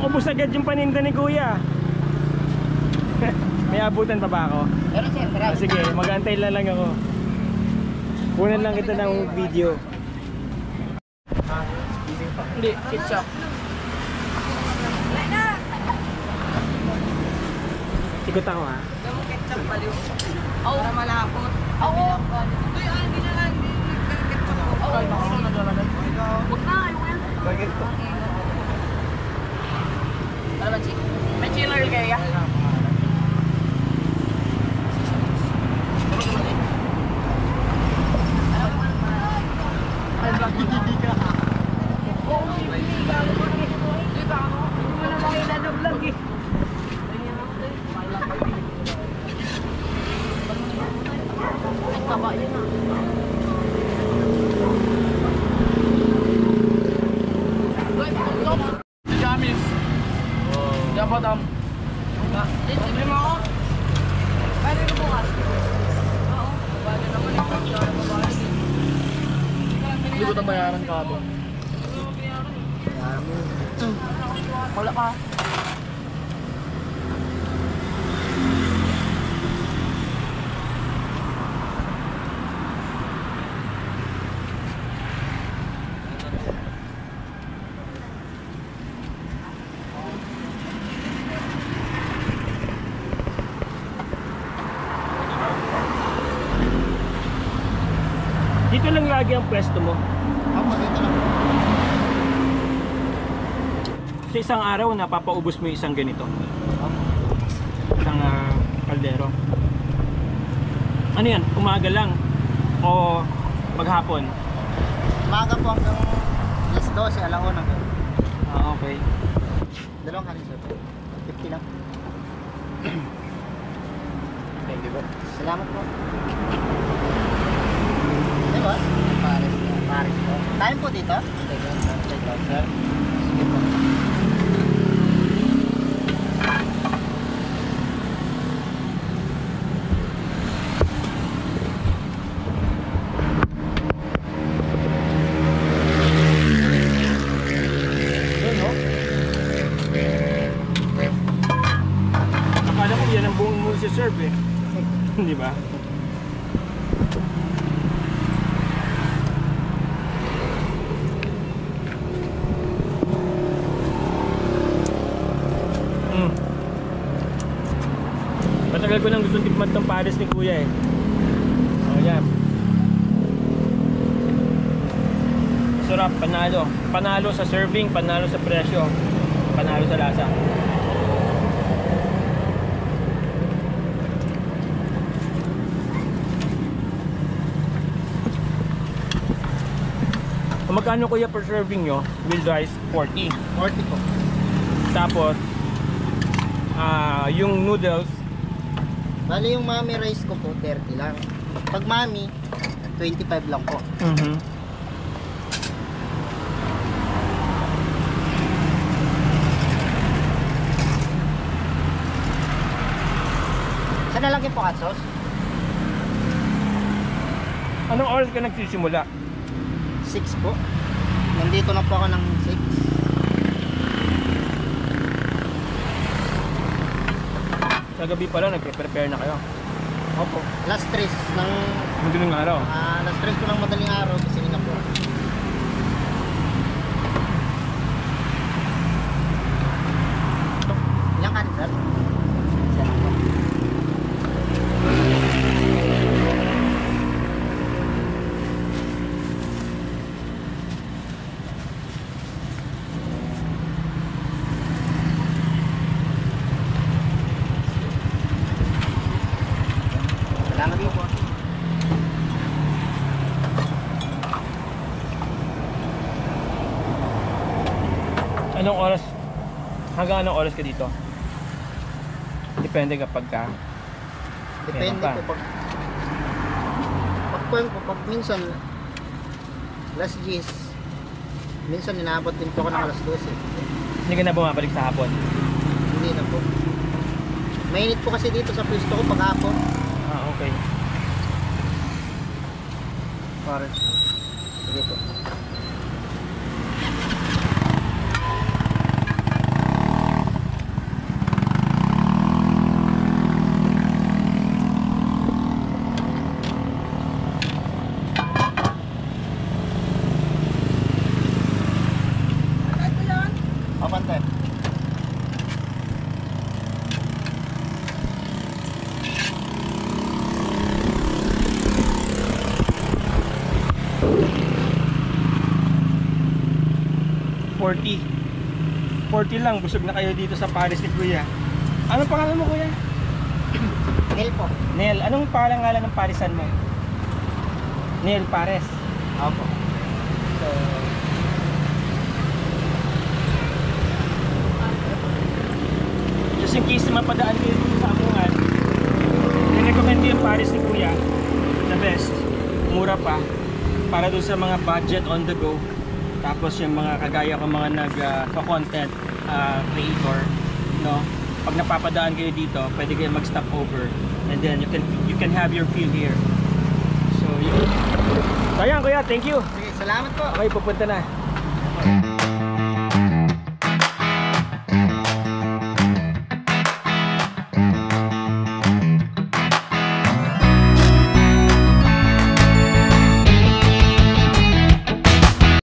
Ubus agad yung paninda ni Kuya. May abutan pa ba ako? Meron siya, tara. Sige, mag-antay lang ako. Kunan lang kita ng video. Hindi, ketchup. Ikot ako ha. Yung ketchup baliw. Para malapot. Oo. Ito yung hindi na lang. Ketchup. Oo. Huwag na, ayaw yan. Bakit to? Ano ba, Chick? May chiller kaya? Jamis. Dapat am. Libre mo ako? Pwede ko bukas? Oo. Pwede naman yung pagkara mo ba? Hindi ko bayaran ka ba? Wala ka. Dito lang lagi ang pwesto mo. Ako, dito lang. Sa isang araw, napapaubos mo yung isang ganito. Isang kaldero. Ano yan? Umaga lang? O maghapon? Umaga po hanggang alas 12, alauna. Ah, okay. Dalawang kanin sir. 50 lang. Thank you po. Salamat po. Diba? Paris. Paris po. Tayo po dito? Take out sir. Sige po. Akala ko yan ang buong mo si serve eh. Di ba? Matagal ko nang gusto tikman tong pares ni Kuya eh. Oh, yan. Sarap, panalo. Panalo sa serving, panalo sa presyo, panalo sa lasa. Magkano Kuya per serving nyo? With rice, 40. 40 po. Tapos yung noodles, Bali yung mami rice ko po 30 lang. Pag mami 25 lang po. Saan nalagyan po hot sauce? Anong oras ka nagsisimula? 6 po. Nandito na po ako ng 6. Sa gabi pa lang, nagpe-prepare na kayo. Opo. Last 3 ng Madaling araw. last 3 ko ng madaling araw kasi na po. Ilang kanin sir? Isa lang po. Salamat po. Anong oras? Hanggang anong oras ka dito? Depende kapag ka. Depende Meron po pag minsan alas 10. Minsan inaabot din po ako ng alas 12. Hindi ka na bumabalik sa hapon? Hindi na po. Mainit po kasi dito sa pwesto ko pag hapon. Ah, okay. Pares. Sige po. 40. 40 lang, busog na kayo dito sa Paris ni Kuya. Anong pangalan mo, Kuya? Neil po. Neil, anong pangalan ng Parisan mo? Neil Pares. Opo. So, just in case na mapadaan kayo dito sa Amungan, i-recommend ko yung Paris ni Kuya. The best. Mura pa. Para dun sa mga budget on the go. Tapos yung mga kagaya ko mga nag-content creator, no? Pag napapadaan kayo dito, pwede kayo mag-stop over and then you can have your feel here. So, yun. So, ayan Kuya, thank you. Sige, salamat po. Okay, pupunta na.